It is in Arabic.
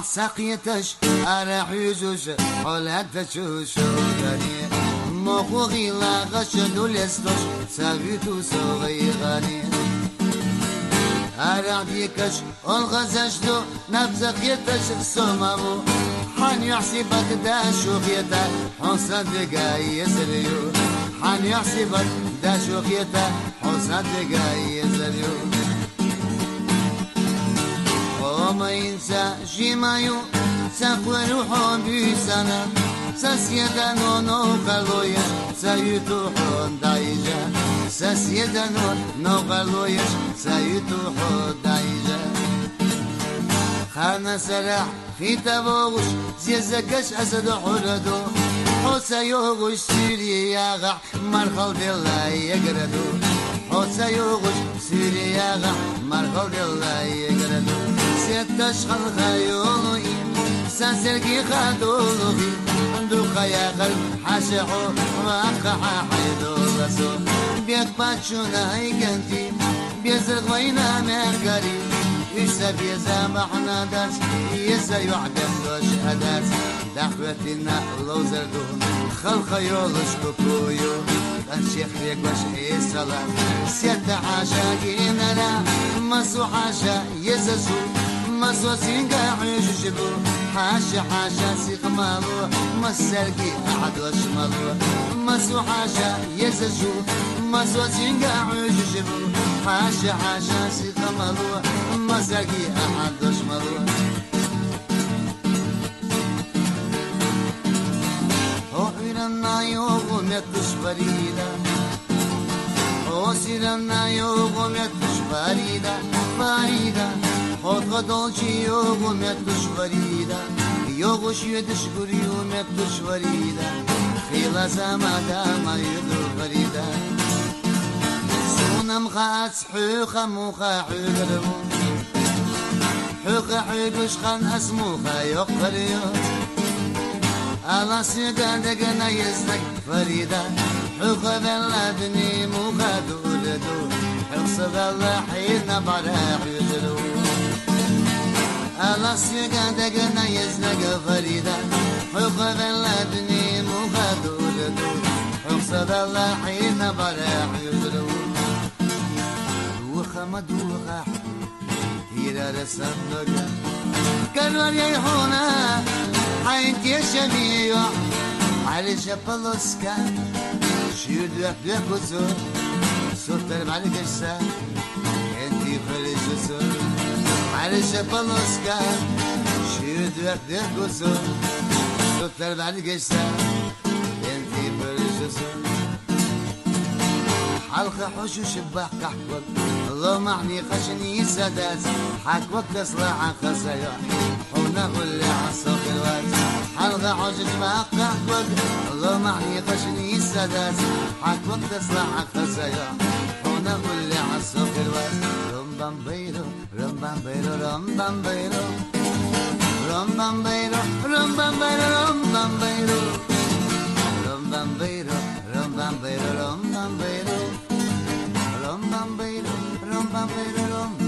سقيتش أرح يجوش حولت شوشوني مخوغي لا غشدو لستوش سابيتو صغيراني أرح ديكش الغزشتو نبزقيتش سمامو حن يحسبك دا شوخيتا حسن دقاي يزريو حن يحسبك دا شوخيتا حسن دقاي يزريو وما ينسى جيمايو ساقوى روحون بيسانا ساسيدا نونو قلويش سايتو حون دايجا ساسيدا نونو قلويش سايتو حون دايجا خانا سراح في تبوغش زيزكش أسد حردو حوسا يوغش سيري ياغع مرخل بالله يقردو حوسا يوغش سيري ياغع مرخل بالله يقردو ستش خلق يولوي سنسرقي خادولوغي عندو خياغل حاشحو وقحا حيدو بسو بيك باتشونا هيكنتي بيزرق وينا مهكاري يسا بيزا محنا درس يسا يعدم دوش أدرس دخوتنا لو زردون خلق يولش كوكويو كان شيخ ريك باش إيسالا سيادة حاشا جينا مسو حاشا يزسو مسو سينقا عيشبو حاشا حاشا سيق مالو مسرقي أحد وشمالو مسو حاشا يزسو مسو سينقا عيشبو حاشا حاشا سيق مالو مسرقي أحد وشمالو سيرنا يوم يتش فريدة سيرنا يوم يتش فريدة فريدة خود غدولشي يوم يتش فريدة يوغش يدش قر يوم يتش فريدة خيلا زمادا ما يدر فريدة سونم خاص حوخة موخة حوغرمو حوخة حوغش خان اسموخة يقريو الله سيقادقنا يزنك فريدة حقوق بلادني مخادولدو حقصد الله حين براح يدلو الله سيقادقنا يزنك فريدة حقوق بلادني مخادولدو حقصد الله حين براح يدلو دوخة مدوخة هيرا رسمك كانوا يريحونا حينت يا شبيع على جبلوسكا شيردوك بيكوزو سلطر مع القشة انتي فريجوزو على جبلوسكا شيردوك بيكوزو سلطر مع القشة انتي فريجوزو حلقة حوش وشباح كحكوك الله معني خشني سادات حكوك تصلح عن خسايا ونقول لي عصوك الوقت حلقة حوش وشباح كحكوك الله معني خشني سادات حكوك تصلح عن خسايا ونقول لي عصوك الوقت رمبام بيرو رمبام بيرو رمبام بيرو رمبام بيرو رمبام بيرو رمبام بيرو رمبام بيرو رمبام بيرو رمبام بيرو Rum bam bayro, rum bam bayro, rum